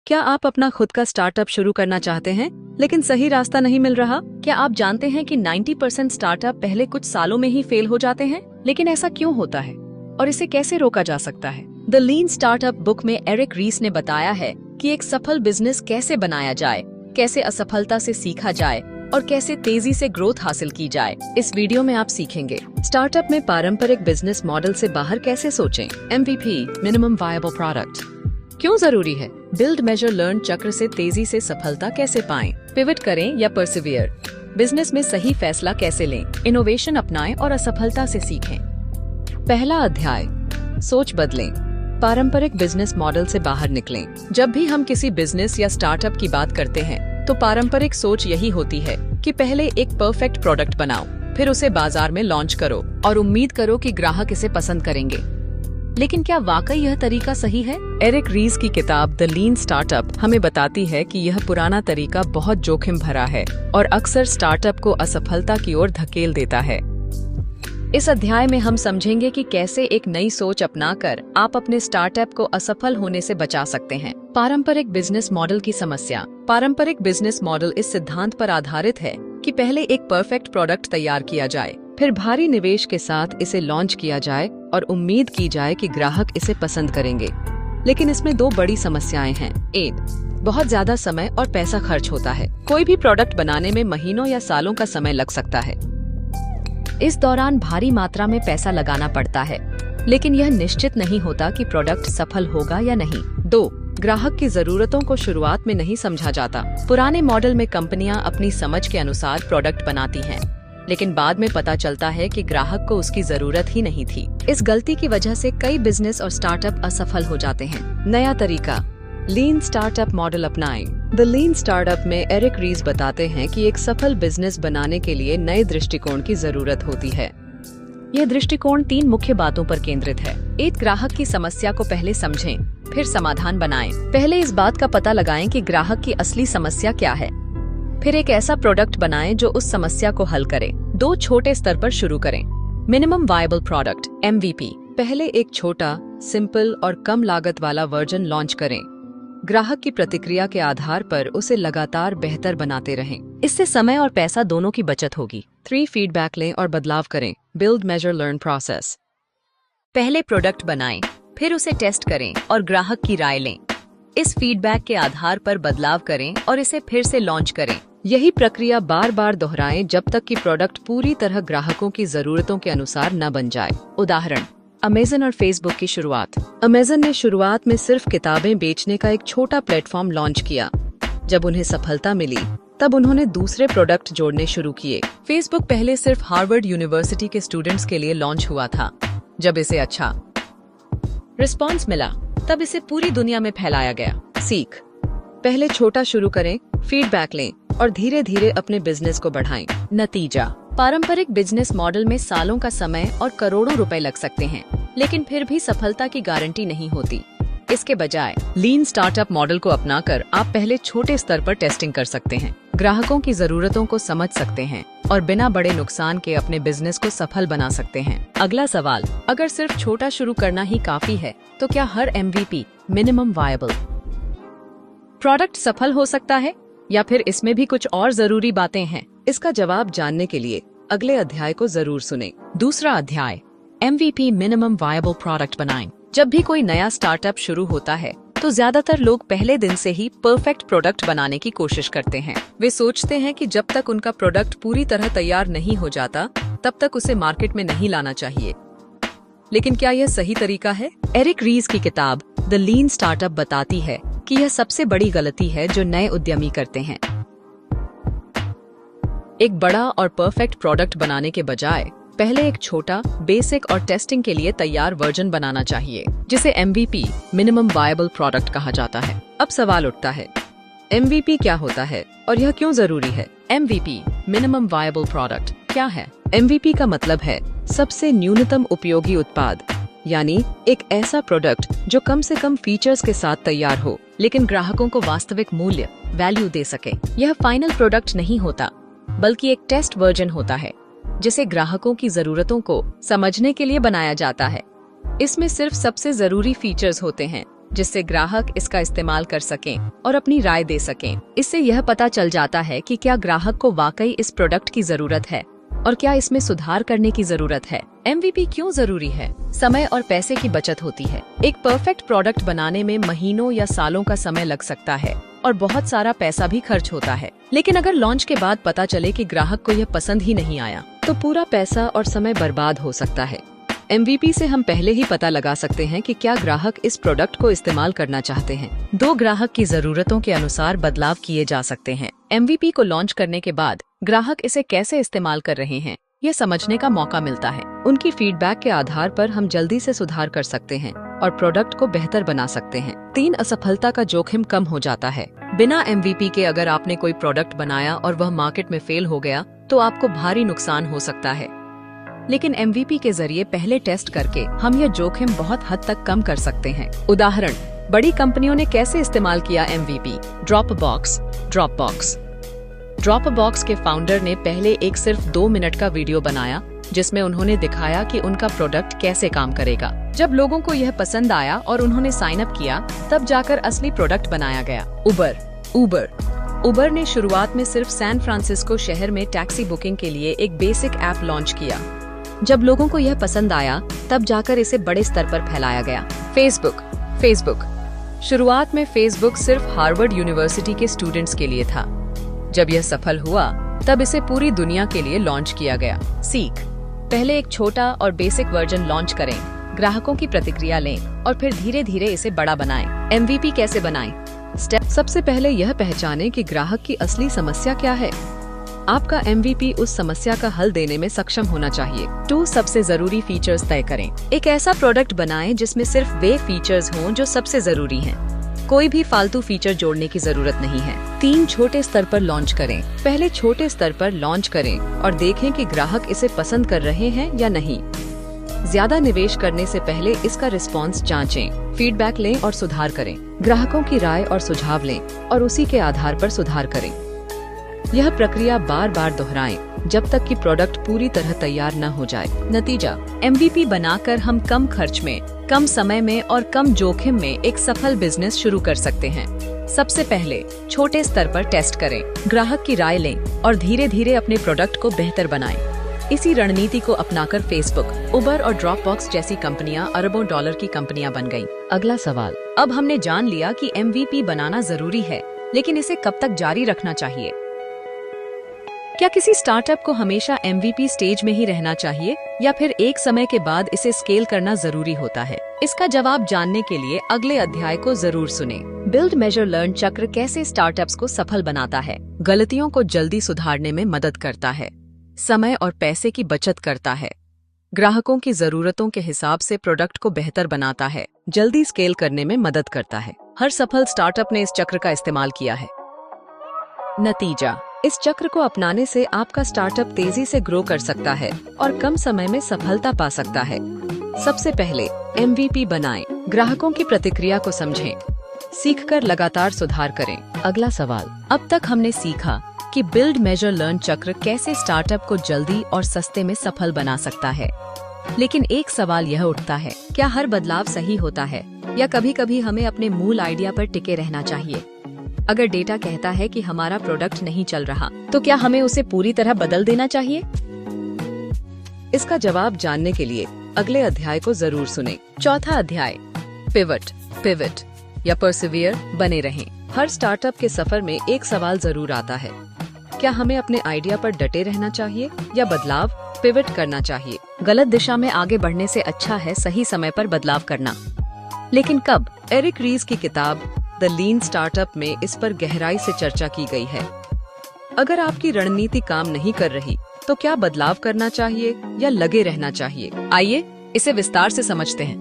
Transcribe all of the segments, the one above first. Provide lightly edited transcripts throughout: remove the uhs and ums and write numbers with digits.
क्या आप अपना खुद का स्टार्टअप शुरू करना चाहते हैं लेकिन सही रास्ता नहीं मिल रहा? क्या आप जानते हैं कि 90% स्टार्टअप पहले कुछ सालों में ही फेल हो जाते हैं? लेकिन ऐसा क्यों होता है और इसे कैसे रोका जा सकता है? द लीन स्टार्टअप बुक में एरिक रीस ने बताया है कि एक सफल बिजनेस कैसे बनाया जाए, कैसे असफलता से सीखा जाए और कैसे तेजी से ग्रोथ हासिल की जाए। इस वीडियो में आप सीखेंगे स्टार्टअप में पारंपरिक बिजनेस मॉडल से बाहर कैसे सोचें, MVP मिनिमम वायबल प्रोडक्ट क्यों जरूरी है, बिल्ड मेजर लर्न चक्र से तेजी से सफलता कैसे पाएं, पिवट करें या परसिवियर, बिजनेस में सही फैसला कैसे लें, इनोवेशन अपनाएं और असफलता से सीखें। पहला अध्याय, सोच बदलें, पारंपरिक बिजनेस मॉडल से बाहर निकलें। जब भी हम किसी बिजनेस या स्टार्टअप की बात करते हैं तो पारंपरिक सोच यही होती है कि पहले एक परफेक्ट प्रोडक्ट बनाओ, फिर उसे बाजार में लॉन्च करो और उम्मीद करो कि ग्राहक इसे पसंद करेंगे। लेकिन क्या वाकई यह तरीका सही है? एरिक रीस की किताब द लीन स्टार्टअप हमें बताती है कि यह पुराना तरीका बहुत जोखिम भरा है और अक्सर स्टार्टअप को असफलता की ओर धकेल देता है। इस अध्याय में हम समझेंगे कि कैसे एक नई सोच अपनाकर आप अपने स्टार्टअप को असफल होने से बचा सकते हैं। पारंपरिक बिजनेस मॉडल की समस्या। पारंपरिक बिजनेस मॉडल इस सिद्धांत पर आधारित है कि पहले एक परफेक्ट प्रोडक्ट तैयार किया जाए, फिर भारी निवेश के साथ इसे लॉन्च किया जाए और उम्मीद की जाए कि ग्राहक इसे पसंद करेंगे। लेकिन इसमें दो बड़ी समस्याएं हैं। एक, बहुत ज्यादा समय और पैसा खर्च होता है। कोई भी प्रोडक्ट बनाने में महीनों या सालों का समय लग सकता है। इस दौरान भारी मात्रा में पैसा लगाना पड़ता है, लेकिन यह निश्चित नहीं होता कि प्रोडक्ट सफल होगा या नहीं। दो, ग्राहक की जरूरतों को शुरुआत में नहीं समझा जाता। पुराने मॉडल में कंपनियां अपनी समझ के अनुसार प्रोडक्ट बनाती हैं, लेकिन बाद में पता चलता है कि ग्राहक को उसकी जरूरत ही नहीं थी। इस गलती की वजह से कई बिजनेस और स्टार्टअप असफल हो जाते हैं। नया तरीका, लीन स्टार्टअप मॉडल अपनाएं। द लीन स्टार्टअप में एरिक रीस बताते हैं कि एक सफल बिजनेस बनाने के लिए नए दृष्टिकोण की जरूरत होती है। यह दृष्टिकोण 3 मुख्य बातों पर केंद्रित है। एक, ग्राहक की समस्या को पहले समझें, फिर समाधान बनाएं। पहले इस बात का पता लगाएं कि ग्राहक की असली समस्या क्या है, फिर एक ऐसा प्रोडक्ट बनाएं जो उस समस्या को हल करे। 2, छोटे स्तर पर शुरू करें। Minimum viable product MVP। पहले एक छोटा, सिंपल और कम लागत वाला वर्जन लॉन्च करें। ग्राहक की प्रतिक्रिया के आधार पर उसे लगातार बेहतर बनाते रहें। इससे समय और पैसा दोनों की बचत होगी। 3, फीडबैक लें और बदलाव करें। Build measure learn process. पहले प्रोडक्ट बनाएं, फिर उसे टेस्ट करें और ग्राहक की राय लें। इस फीडबैक के आधार पर बदलाव करें और इसे फिर से लॉन्च करें। यही प्रक्रिया बार बार दोहराएं जब तक कि प्रोडक्ट पूरी तरह ग्राहकों की जरूरतों के अनुसार न बन जाए। उदाहरण, अमेज़न और फेसबुक की शुरुआत। अमेज़न ने शुरुआत में सिर्फ किताबें बेचने का एक छोटा प्लेटफॉर्म लॉन्च किया। जब उन्हें सफलता मिली तब उन्होंने दूसरे प्रोडक्ट जोड़ने शुरू किए। फेसबुक पहले सिर्फ हार्वर्ड यूनिवर्सिटी के स्टूडेंट्स के लिए लॉन्च हुआ था। जब इसे अच्छा रिस्पॉन्स मिला तब इसे पूरी दुनिया में फैलाया गया। सीख, पहले छोटा शुरू करें, फीडबैक लें और धीरे धीरे अपने बिजनेस को बढ़ाएं। नतीजा, पारंपरिक बिजनेस मॉडल में सालों का समय और करोड़ों रुपए लग सकते हैं, लेकिन फिर भी सफलता की गारंटी नहीं होती। इसके बजाय लीन स्टार्टअप मॉडल को अपनाकर आप पहले छोटे स्तर पर टेस्टिंग कर सकते हैं, ग्राहकों की जरूरतों को समझ सकते हैं और बिना बड़े नुकसान के अपने बिजनेस को सफल बना सकते हैं। अगला सवाल, अगर सिर्फ छोटा शुरू करना ही काफी है तो क्या हर MVP मिनिमम वायबल प्रोडक्ट सफल हो सकता है या फिर इसमें भी कुछ और जरूरी बातें हैं? इसका जवाब जानने के लिए अगले अध्याय को जरूर सुनें। दूसरा अध्याय, MVP मिनिमम वायबल प्रोडक्ट बनाएं। जब भी कोई नया स्टार्टअप शुरू होता है तो ज्यादातर लोग पहले दिन से ही परफेक्ट प्रोडक्ट बनाने की कोशिश करते हैं। वे सोचते हैं कि जब तक उनका प्रोडक्ट पूरी तरह तैयार नहीं हो जाता तब तक उसे मार्केट में नहीं लाना चाहिए। लेकिन क्या यह सही तरीका है? एरिक रीस की किताब द लीन स्टार्टअप बताती है कि यह सबसे बड़ी गलती है जो नए उद्यमी करते हैं। एक बड़ा और परफेक्ट प्रोडक्ट बनाने के बजाय पहले एक छोटा, बेसिक और टेस्टिंग के लिए तैयार वर्जन बनाना चाहिए, जिसे MVP मिनिमम वायबल प्रोडक्ट कहा जाता है। अब सवाल उठता है, MVP क्या होता है और यह क्यों जरूरी है? MVP मिनिमम वायबल प्रोडक्ट क्या है? MVP का मतलब है सबसे न्यूनतम उपयोगी उत्पाद, यानी एक ऐसा प्रोडक्ट जो कम से कम फीचर्स के साथ तैयार हो लेकिन ग्राहकों को वास्तविक मूल्य, वैल्यू दे सके। यह फाइनल प्रोडक्ट नहीं होता, बल्कि एक टेस्ट वर्जन होता है जिसे ग्राहकों की जरूरतों को समझने के लिए बनाया जाता है। इसमें सिर्फ सबसे जरूरी फीचर्स होते हैं जिससे ग्राहक इसका इस्तेमाल कर सकें और अपनी राय दे सकें। इससे यह पता चल जाता है कि क्या ग्राहक को वाकई इस प्रोडक्ट की जरूरत है और क्या इसमें सुधार करने की जरूरत है। MVP क्यों जरूरी है? समय और पैसे की बचत होती है। एक परफेक्ट प्रोडक्ट बनाने में महीनों या सालों का समय लग सकता है और बहुत सारा पैसा भी खर्च होता है। लेकिन अगर लॉन्च के बाद पता चले कि ग्राहक को यह पसंद ही नहीं आया, तो पूरा पैसा और समय बर्बाद हो सकता है। MVP से हम पहले ही पता लगा सकते हैं कि क्या ग्राहक इस प्रोडक्ट को इस्तेमाल करना चाहते हैं। 2 ग्राहक की जरूरतों के अनुसार बदलाव किए जा सकते हैं। MVP को लॉन्च करने के बाद ग्राहक इसे कैसे इस्तेमाल कर रहे हैं, यह समझने का मौका मिलता है। उनकी फीडबैक के आधार पर हम जल्दी से सुधार कर सकते हैं और प्रोडक्ट को बेहतर बना सकते हैं। 3 असफलता का जोखिम कम हो जाता है। बिना MVP के अगर आपने कोई प्रोडक्ट बनाया और वह मार्केट में फेल हो गया, तो आपको भारी नुकसान हो सकता है। लेकिन MVP के जरिए पहले टेस्ट करके हम यह जोखिम बहुत हद तक कम कर सकते हैं। उदाहरण, बड़ी कंपनियों ने कैसे इस्तेमाल किया MVP। ड्रॉपबॉक्स के फाउंडर ने पहले एक सिर्फ 2 मिनट का वीडियो बनाया, जिसमें उन्होंने दिखाया कि उनका प्रोडक्ट कैसे काम करेगा। जब लोगों को यह पसंद आया और उन्होंने साइन अप किया, तब जाकर असली प्रोडक्ट बनाया गया। उबर ने शुरुआत में सिर्फ सैन फ्रांसिस्को शहर में टैक्सी बुकिंग के लिए एक बेसिक ऐप लॉन्च किया। जब लोगों को यह पसंद आया, तब जाकर इसे बड़े स्तर पर फैलाया गया। फेसबुक शुरुआत में फेसबुक सिर्फ हार्वर्ड यूनिवर्सिटी के स्टूडेंट्स के लिए था। जब यह सफल हुआ, तब इसे पूरी दुनिया के लिए लॉन्च किया गया। सीख, पहले एक छोटा और बेसिक वर्जन लॉन्च करें, ग्राहकों की प्रतिक्रिया लें और फिर धीरे धीरे इसे बड़ा बनाएं। MVP कैसे बनाएं? स्टेप, सबसे पहले यह पहचानें कि ग्राहक की असली समस्या क्या है। आपका MVP उस समस्या का हल देने में सक्षम होना चाहिए। 2 सबसे जरूरी फीचर्स तय करें। एक ऐसा प्रोडक्ट बनाएं जिसमें सिर्फ वे फीचर्स हों जो सबसे जरूरी हैं। कोई भी फालतू फीचर जोड़ने की जरूरत नहीं है। 3 छोटे स्तर पर लॉन्च करें। पहले छोटे स्तर पर लॉन्च करें और देखें कि ग्राहक इसे पसंद कर रहे हैं या नहीं। ज्यादा निवेश करने से पहले इसका रिस्पॉन्स जांचें, फीडबैक लें और सुधार करें। ग्राहकों की राय और सुझाव लें और उसी के आधार पर सुधार करें। यह प्रक्रिया बार बार दोहराएं जब तक कि प्रोडक्ट पूरी तरह तैयार न हो जाए। नतीजा, MVP बनाकर हम कम खर्च में, कम समय में और कम जोखिम में एक सफल बिजनेस शुरू कर सकते हैं। सबसे पहले छोटे स्तर पर टेस्ट करें, ग्राहक की राय लें और धीरे धीरे अपने प्रोडक्ट को बेहतर बनाएं। इसी रणनीति को अपनाकर फेसबुक, उबर और ड्रॉपबॉक्स जैसी कंपनियां अरबों डॉलर की कंपनियां बन गईं। अगला सवाल, अब हमने जान लिया कि MVP बनाना जरूरी है, लेकिन इसे कब तक जारी रखना चाहिए? क्या किसी स्टार्टअप को हमेशा MVP स्टेज में ही रहना चाहिए या फिर एक समय के बाद इसे स्केल करना जरूरी होता है? इसका जवाब जानने के लिए अगले अध्याय को जरूर सुनें। बिल्ड मेजर लर्न चक्र कैसे स्टार्टअप्स को सफल बनाता है, गलतियों को जल्दी सुधारने में मदद करता है, समय और पैसे की बचत करता है, ग्राहकों की जरूरतों के हिसाब से प्रोडक्ट को बेहतर बनाता है, जल्दी स्केल करने में मदद करता है। हर सफल स्टार्टअप ने इस चक्र का इस्तेमाल किया है। नतीजा, इस चक्र को अपनाने से आपका स्टार्टअप तेजी से ग्रो कर सकता है और कम समय में सफलता पा सकता है। सबसे पहले MVP बनाएं, ग्राहकों की प्रतिक्रिया को समझें, सीखकर लगातार सुधार करें। अगला सवाल, अब तक हमने सीखा कि बिल्ड मेजर लर्न चक्र कैसे स्टार्टअप को जल्दी और सस्ते में सफल बना सकता है। लेकिन एक सवाल यह उठता है, क्या हर बदलाव सही होता है या कभी-कभी हमें अपने मूल आइडिया पर टिके रहना चाहिए? अगर डेटा कहता है कि हमारा प्रोडक्ट नहीं चल रहा, तो क्या हमें उसे पूरी तरह बदल देना चाहिए? इसका जवाब जानने के लिए अगले अध्याय को जरूर सुनें। चौथा अध्याय, पिवट या परसिवियर बने रहें। हर स्टार्टअप के सफर में एक सवाल जरूर आता है, क्या हमें अपने आइडिया पर डटे रहना चाहिए या बदलाव पिवट करना चाहिए? गलत दिशा में आगे बढ़ने से अच्छा है सही समय पर बदलाव करना। लेकिन कब? एरिक रीज की किताब द लीन स्टार्टअप में इस पर गहराई से चर्चा की गई है। अगर आपकी रणनीति काम नहीं कर रही, तो क्या बदलाव करना चाहिए या लगे रहना चाहिए? आइए इसे विस्तार से समझते हैं।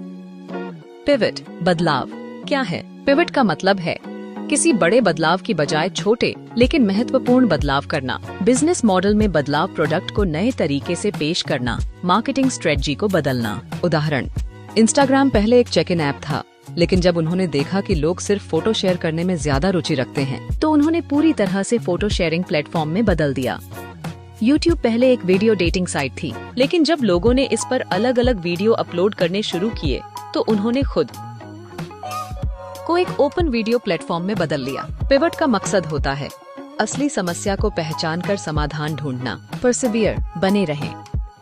पिवट, बदलाव क्या है? पिवट का मतलब है किसी बड़े बदलाव की बजाय छोटे लेकिन महत्वपूर्ण बदलाव करना। बिजनेस मॉडल में बदलाव, प्रोडक्ट को नए तरीके से पेश करना, मार्केटिंग स्ट्रेटजी को बदलना। उदाहरण, इंस्टाग्राम पहले एक चेक इन ऐप था, लेकिन जब उन्होंने देखा कि लोग सिर्फ फोटो शेयर करने में ज्यादा रुचि रखते हैं, तो उन्होंने पूरी तरह से फोटो शेयरिंग प्लेटफॉर्म में बदल दिया। YouTube पहले एक वीडियो डेटिंग साइट थी, लेकिन जब लोगों ने इस पर अलग अलग वीडियो अपलोड करने शुरू किए, तो उन्होंने खुद को एक ओपन वीडियो प्लेटफॉर्म में बदल लिया। पिवट का मकसद होता है असली समस्या को पहचान कर समाधान ढूंढना। परसिवियर, बने रहें।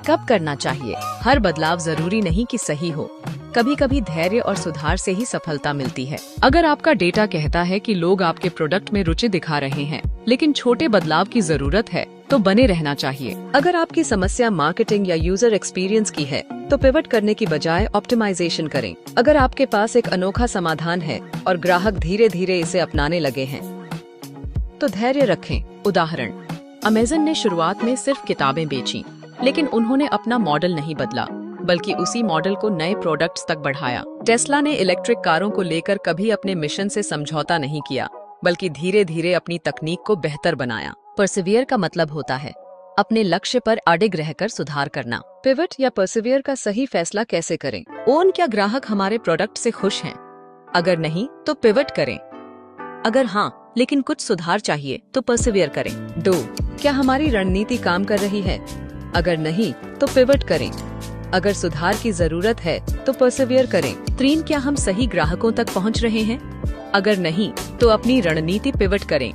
कब करना चाहिए? हर बदलाव जरूरी नहीं कि सही हो। कभी कभी धैर्य और सुधार से ही सफलता मिलती है। अगर आपका डेटा कहता है कि लोग आपके प्रोडक्ट में रुचि दिखा रहे हैं, लेकिन छोटे बदलाव की जरूरत है, तो बने रहना चाहिए। अगर आपकी समस्या मार्केटिंग या यूजर एक्सपीरियंस की है, तो पिवट करने की बजाय ऑप्टिमाइजेशन करें। अगर आपके पास एक अनोखा समाधान है और ग्राहक धीरे धीरे इसे अपनाने लगे हैं, तो धैर्य रखें। उदाहरण, अमेज़न ने शुरुआत में सिर्फ किताबें बेची, लेकिन उन्होंने अपना मॉडल नहीं बदला, बल्कि उसी मॉडल को नए प्रोडक्ट्स तक बढ़ाया। टेस्ला ने इलेक्ट्रिक कारों को लेकर कभी अपने मिशन से समझौता नहीं किया, बल्कि धीरे धीरे अपनी तकनीक को बेहतर बनाया। परसिवियर का मतलब होता है अपने लक्ष्य पर अडिग रहकर सुधार करना। पिवट या परसिवियर का सही फैसला कैसे करें? ओन, क्या ग्राहक हमारे प्रोडक्ट से खुश हैं? अगर नहीं, तो पिवट करें। अगर हाँ, लेकिन कुछ सुधार चाहिए, तो परसिवियर करें। 2, क्या हमारी रणनीति काम कर रही है? अगर नहीं, तो पिवट करें। अगर सुधार की जरूरत है, तो परसिवियर करें। 3, क्या हम सही ग्राहकों तक पहुंच रहे हैं? अगर नहीं, तो अपनी रणनीति पिवट करें।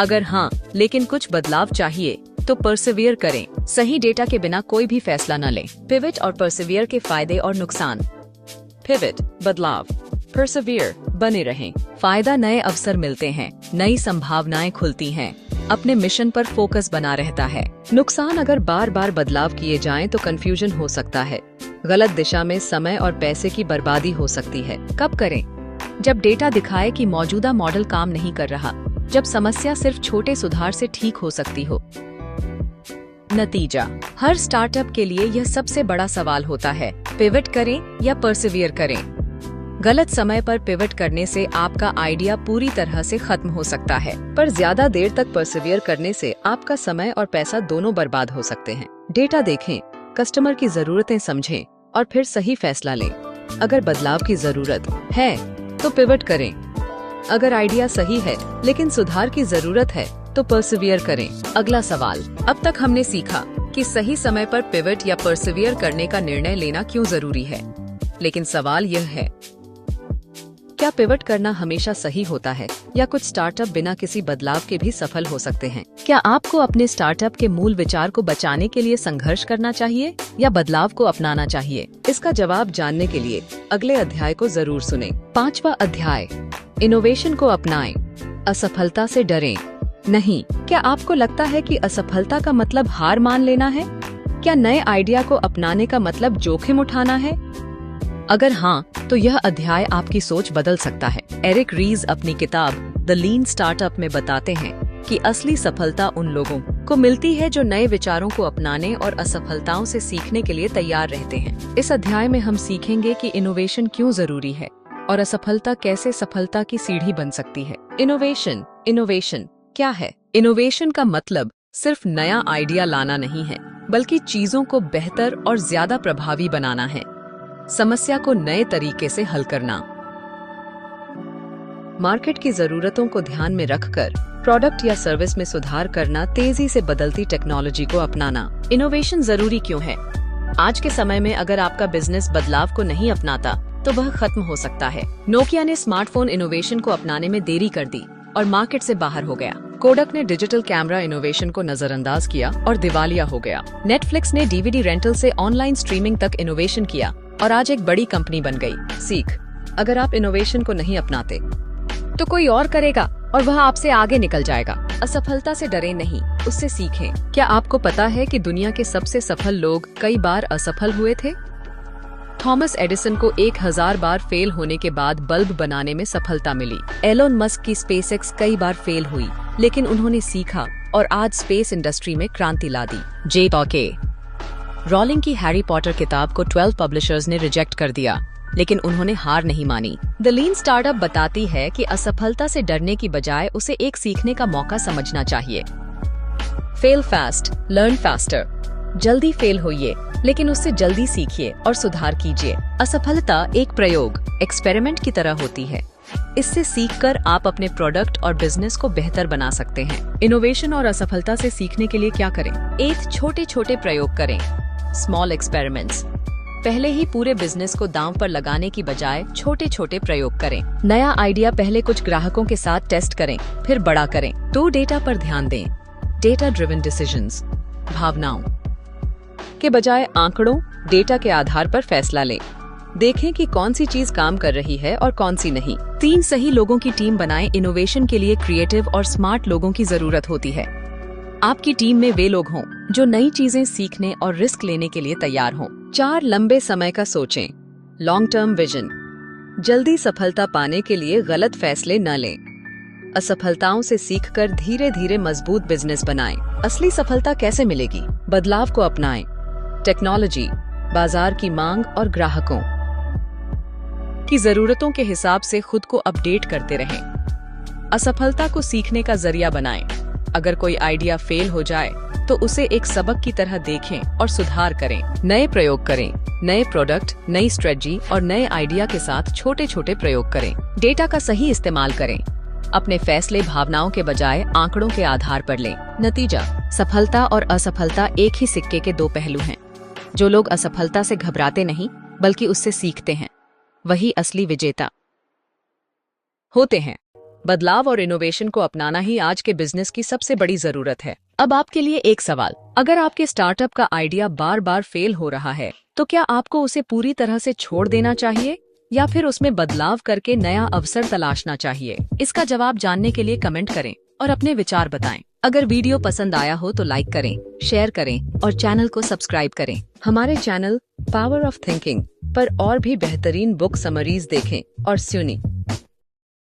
अगर हाँ, लेकिन कुछ बदलाव चाहिए, तो परसिवियर करें। सही डेटा के बिना कोई भी फैसला न लें। पिवट और परसिवियर के फायदे और नुकसान। पिवट, बदलाव। परसिवियर, बने रहें। फायदा, नए अवसर मिलते हैं, नई संभावनाएं खुलती हैं, अपने मिशन पर फोकस बना रहता है। नुकसान, अगर बार बार बदलाव किए जाएं तो कंफ्यूजन हो सकता है। गलत दिशा में समय और पैसे की बर्बादी हो सकती है। कब करें? जब डेटा दिखाए कि मौजूदा मॉडल काम नहीं कर रहा, जब समस्या सिर्फ छोटे सुधार से ठीक हो सकती हो। नतीजा, हर स्टार्टअप के लिए यह सबसे बड़ा सवाल होता है, पिवट करें या परसिवियर करें। गलत समय पर पिवट करने से आपका आइडिया पूरी तरह से खत्म हो सकता है, पर ज्यादा देर तक परसिवियर करने से आपका समय और पैसा दोनों बर्बाद हो सकते हैं। डेटा देखें, कस्टमर की जरूरतें समझें और फिर सही फैसला लें। अगर बदलाव की जरूरत है, तो पिवट करें। अगर आइडिया सही है, लेकिन सुधार की जरूरत है, तो परसिवियर करें। अगला सवाल, अब तक हमने सीखा कि सही समय पर पिवट या परसिवियर करने का निर्णय लेना क्यों जरूरी है, लेकिन सवाल यह है, क्या पिवट करना हमेशा सही होता है, या कुछ स्टार्टअप बिना किसी बदलाव के भी सफल हो सकते हैं? क्या आपको अपने स्टार्टअप के मूल विचार को बचाने के लिए संघर्ष करना चाहिए या बदलाव को अपनाना चाहिए? इसका जवाब जानने के लिए अगले अध्याय को जरूर सुनें। 5वां अध्याय, इनोवेशन को अपनाएं, असफलता से डरें नहीं। क्या आपको लगता है कि असफलता का मतलब हार मान लेना है? क्या नए आइडिया को अपनाने का मतलब जोखिम उठाना है? अगर हाँ, तो यह अध्याय आपकी सोच बदल सकता है। एरिक रीज अपनी किताब द लीन स्टार्टअप में बताते हैं कि असली सफलता उन लोगों को मिलती है जो नए विचारों को अपनाने और असफलताओं से सीखने के लिए तैयार रहते हैं। इस अध्याय में हम सीखेंगे कि इनोवेशन क्यों जरूरी है और असफलता कैसे सफलता की सीढ़ी बन सकती है। इनोवेशन क्या है? इनोवेशन का मतलब सिर्फ नया आइडिया लाना नहीं है, बल्कि चीजों को बेहतर और ज्यादा प्रभावी बनाना है। समस्या को नए तरीके से हल करना, मार्केट की जरूरतों को ध्यान में रखकर प्रोडक्ट या सर्विस में सुधार करना, तेजी से बदलती टेक्नोलॉजी को अपनाना। इनोवेशन जरूरी क्यों है? आज के समय में अगर आपका बिजनेस बदलाव को नहीं अपनाता, तो वह खत्म हो सकता है। नोकिया ने स्मार्टफोन इनोवेशन को अपनाने में देरी कर दी और मार्केट से बाहर हो गया। कोडक ने डिजिटल कैमरा इनोवेशन को नजरअंदाज किया और दिवालिया हो गया। नेटफ्लिक्स ने डीवीडी रेंटल से ऑनलाइन स्ट्रीमिंग तक इनोवेशन किया और आज एक बड़ी कंपनी बन गई। सीख, अगर आप इनोवेशन को नहीं अपनाते, तो कोई और करेगा और वह आपसे आगे निकल जाएगा। असफलता से डरे नहीं, उससे सीखें। क्या आपको पता है कि दुनिया के सबसे सफल लोग कई बार असफल हुए थे? थॉमस एडिसन को 1000 बार फेल होने के बाद बल्ब बनाने में सफलता मिली। एलोन मस्क की स्पेसएक्स कई बार फेल हुई, लेकिन उन्होंने सीखा और आज स्पेस इंडस्ट्री में क्रांति ला दी। जे.के. रॉलिंग की हैरी पॉटर किताब को 12 पब्लिशर्स ने रिजेक्ट कर दिया, लेकिन उन्होंने हार नहीं मानी। द लीन स्टार्टअप बताती है कि असफलता से डरने की बजाय उसे एक सीखने का मौका समझना चाहिए। Fail fast, learn faster. जल्दी फेल होइए, लेकिन उससे जल्दी सीखिए और सुधार कीजिए। असफलता एक प्रयोग, एक्सपेरिमेंट की तरह होती है। इससे सीखकर आप अपने प्रोडक्ट और बिजनेस को बेहतर बना सकते हैं। इनोवेशन और असफलता से सीखने के लिए क्या करें? 1. छोटे छोटे प्रयोग करें, स्मॉल एक्सपेरिमेंट्स। पहले ही पूरे बिजनेस को दांव पर लगाने की बजाय छोटे छोटे प्रयोग करें। नया आइडिया पहले कुछ ग्राहकों के साथ टेस्ट करें, फिर बड़ा करें। तो डेटा पर ध्यान दें। डेटा ड्रिवन डिसीजंस, भावनाओं के बजाय आंकड़ों, डेटा के आधार पर फैसला लें। देखें कि कौन सी चीज काम कर रही है और कौन सी नहीं। 3 सही लोगों की टीम बनाएं। इनोवेशन के लिए क्रिएटिव और स्मार्ट लोगों की जरूरत होती है। आपकी टीम में वे लोग हों जो नई चीजें सीखने और रिस्क लेने के लिए तैयार हों। 4 लंबे समय का सोचें। लॉन्ग टर्म विजन, जल्दी सफलता पाने के लिए गलत फैसले न लें। असफलताओं से सीखकर धीरे धीरे मजबूत बिजनेस बनाएं। असली सफलता कैसे मिलेगी? बदलाव को अपनाएं। टेक्नोलॉजी, बाजार की मांग और ग्राहकों की जरूरतों के हिसाब से खुद को अपडेट करते रहें। असफलता को सीखने का जरिया बनाएं। अगर कोई आइडिया फेल हो जाए तो उसे एक सबक की तरह देखें और सुधार करें। नए प्रयोग करें। नए प्रोडक्ट, नई स्ट्रेटजी और नए आइडिया के साथ छोटे छोटे प्रयोग करें। डेटा का सही इस्तेमाल करें। अपने फैसले भावनाओं के बजाय आंकड़ों के आधार पर लें। नतीजा, सफलता और असफलता एक ही सिक्के के 2 पहलू हैं। जो लोग असफलता से घबराते नहीं बल्कि उससे सीखते हैं, वही असली विजेता होते हैं। बदलाव और इनोवेशन को अपनाना ही आज के बिजनेस की सबसे बड़ी जरूरत है। अब आपके लिए एक सवाल, अगर आपके स्टार्टअप का आइडिया बार बार फेल हो रहा है तो क्या आपको उसे पूरी तरह से छोड़ देना चाहिए या फिर उसमें बदलाव करके नया अवसर तलाशना चाहिए? इसका जवाब जानने के लिए कमेंट करें और अपने विचार बताएं। अगर वीडियो पसंद आया हो तो लाइक करें, शेयर करें और चैनल को सब्सक्राइब करें। हमारे चैनल पावर ऑफ थिंकिंग पर और भी बेहतरीन बुक समरीज देखें और सुनें।